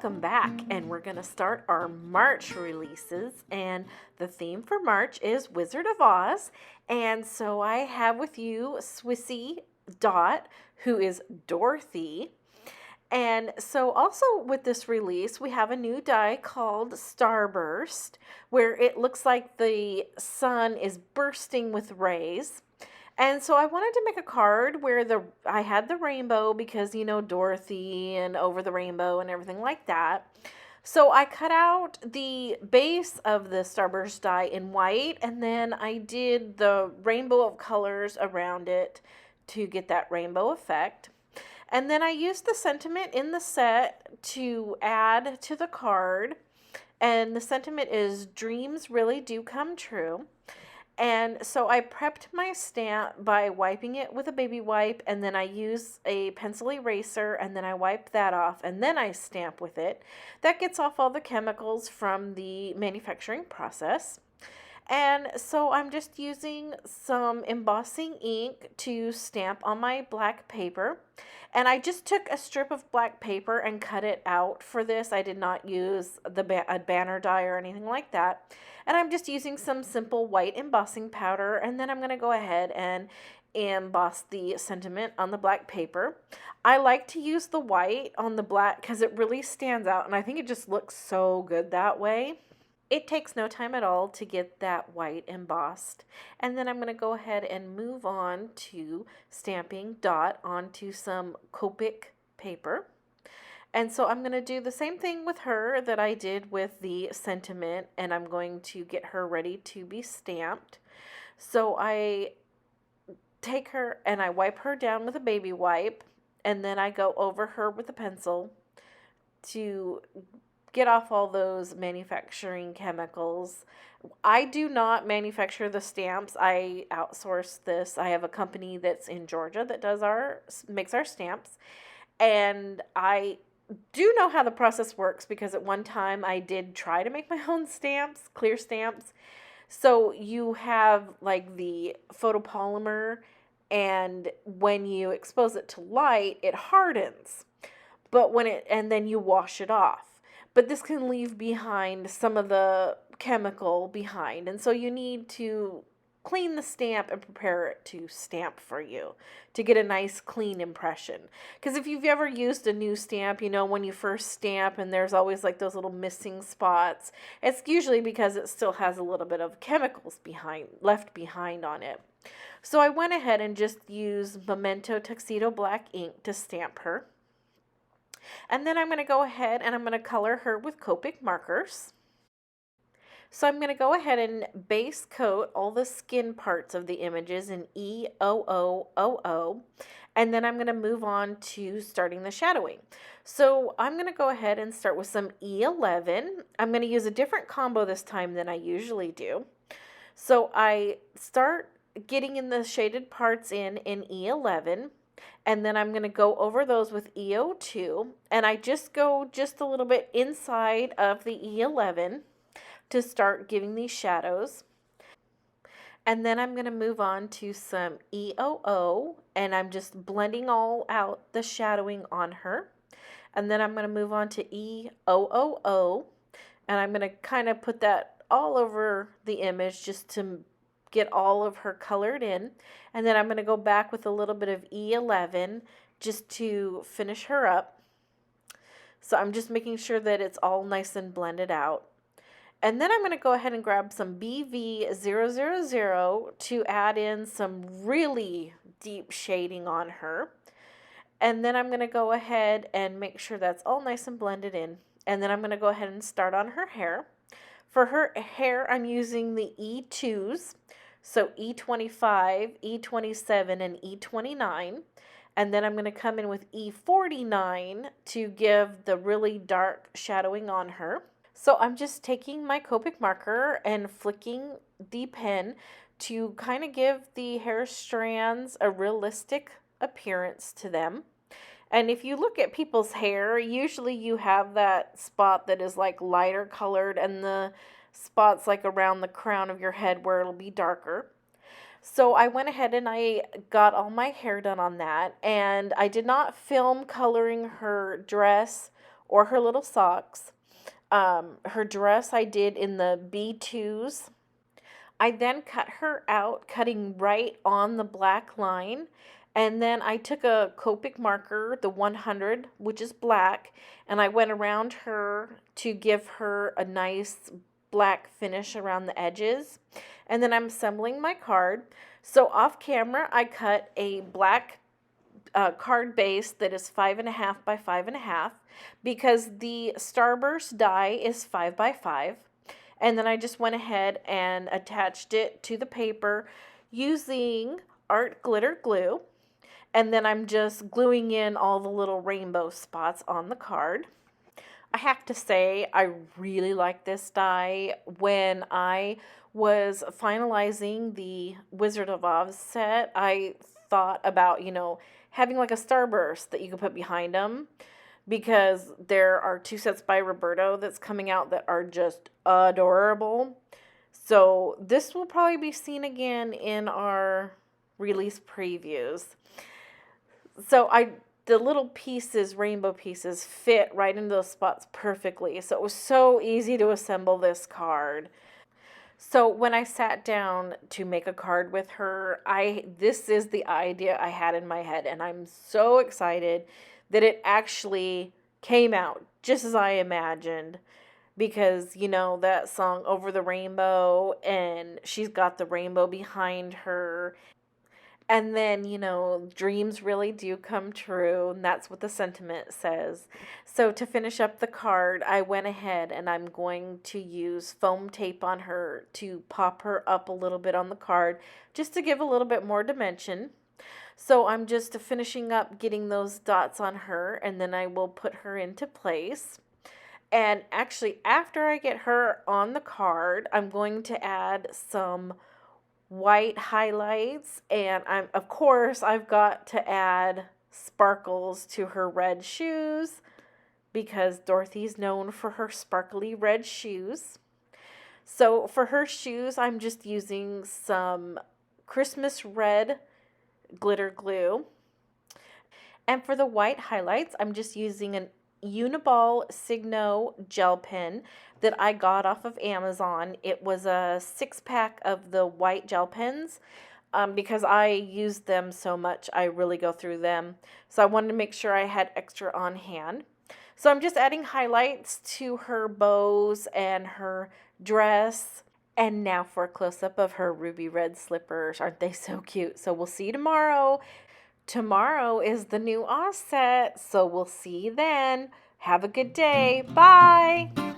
welcome back, and we're going to start our March releases, and the theme for March is Wizard of Oz. And so I have with you Swissy Dot, who is Dorothy. And so also with this release, we have a new die called Starburst, where it looks like the sun is bursting with rays. And so I wanted to make a card where I had the rainbow because, you know, Dorothy and over the rainbow and everything like that. So I cut out the base of the Starburst die in white, and then I did the rainbow of colors around it to get that rainbow effect. And then I used the sentiment in the set to add to the card. And the sentiment is, dreams really do come true. And so I prepped my stamp by wiping it with a baby wipe, and then I use a pencil eraser, and then I wipe that off, and then I stamp with it. That gets off all the chemicals from the manufacturing process. And so I'm just using some embossing ink to stamp on my black paper. And I just took a strip of black paper and cut it out for this. I did not use a banner die or anything like that. And I'm just using some simple white embossing powder. And then I'm going to go ahead and emboss the sentiment on the black paper. I like to use the white on the black because it really stands out. And I think it just looks so good that way. It takes no time at all to get that white embossed. And then I'm going to go ahead and move on to stamping Dot onto some copic paper. And so I'm going to do the same thing with her that I did with the sentiment, and I'm going to get her ready to be stamped. So I take her and I wipe her down with a baby wipe, and then I go over her with a pencil to get off all those manufacturing chemicals. I do not manufacture the stamps. I outsource this. I have a company that's in Georgia that makes our stamps. And I do know how the process works because at one time I did try to make my own stamps, clear stamps. So you have like the photopolymer, and when you expose it to light, it hardens. And then you wash it off. But this can leave behind some of the chemical behind. And so you need to clean the stamp and prepare it to stamp for you to get a nice clean impression. Because if you've ever used a new stamp, you know, when you first stamp and there's always like those little missing spots, it's usually because it still has a little bit of chemicals left behind on it. So I went ahead and just used Memento Tuxedo Black ink to stamp her. And then I'm going to go ahead and I'm going to color her with copic markers. So I'm going to go ahead and base coat all the skin parts of the images in E0000. And then I'm going to move on to starting the shadowing. So I'm going to go ahead and start with some E11. I'm going to use a different combo this time than I usually do. So I start getting in the shaded parts in E11. And then I'm going to go over those with E02, and I just go just a little bit inside of the E11 to start giving these shadows. And then I'm going to move on to some E00, and I'm just blending all out the shadowing on her. And then I'm going to move on to E000, and I'm going to kind of put that all over the image just to get all of her colored in. And then I'm going to go back with a little bit of E11 just to finish her up. So I'm just making sure that it's all nice and blended out. And then I'm going to go ahead and grab some BV000 to add in some really deep shading on her. And then I'm going to go ahead and make sure that's all nice and blended in. And then I'm going to go ahead and start on her hair. For her hair, I'm using the E2s. So E25, E27, and E29. And then I'm going to come in with E49 to give the really dark shadowing on her. So I'm just taking my copic marker and flicking the pen to kind of give the hair strands a realistic appearance to them. And if you look at people's hair, usually you have that spot that is like lighter colored and the spots like around the crown of your head where it'll be darker. So I went ahead and I got all my hair done on that, and I did not film coloring her dress or her little socks. Her dress I did in the B2s. I then cut her out, cutting right on the black line. And then I took a copic marker, the 100, which is black, and I went around her to give her a nice black finish around the edges. And then I'm assembling my card. So off camera, I cut a black card base that is 5.5 by 5.5 because the Starburst die is 5 by 5. And then I just went ahead and attached it to the paper using art glitter glue. And then I'm just gluing in all the little rainbow spots on the card. I have to say, I really like this die. When I was finalizing the Wizard of Oz set, I thought about, having like a starburst that you could put behind them, because there are 2 sets by Roberto that's coming out that are just adorable. So this will probably be seen again in our release previews. So the little pieces, rainbow pieces, fit right into those spots perfectly. So it was so easy to assemble this card. So when I sat down to make a card with her, this is the idea I had in my head, and I'm so excited that it actually came out just as I imagined, because that song Over the Rainbow, and she's got the rainbow behind her. And then, dreams really do come true, and that's what the sentiment says. So to finish up the card, I went ahead and I'm going to use foam tape on her to pop her up a little bit on the card, just to give a little bit more dimension. So I'm just finishing up getting those dots on her, and then I will put her into place. And actually, after I get her on the card, I'm going to add some white highlights, and of course I've got to add sparkles to her red shoes, because Dorothy's known for her sparkly red shoes. So for her shoes, I'm just using some Christmas red glitter glue. And for the white highlights, I'm just using an Uniball Signo gel pen that I got off of Amazon. It was a 6-pack of the white gel pens. Because I use them so much, I really go through them. So I wanted to make sure I had extra on hand. So I'm just adding highlights to her bows and her dress. And now for a close-up of her ruby red slippers. Aren't they so cute? So we'll see you tomorrow. Tomorrow is the new Oz set, so we'll see you then. Have a good day. Bye!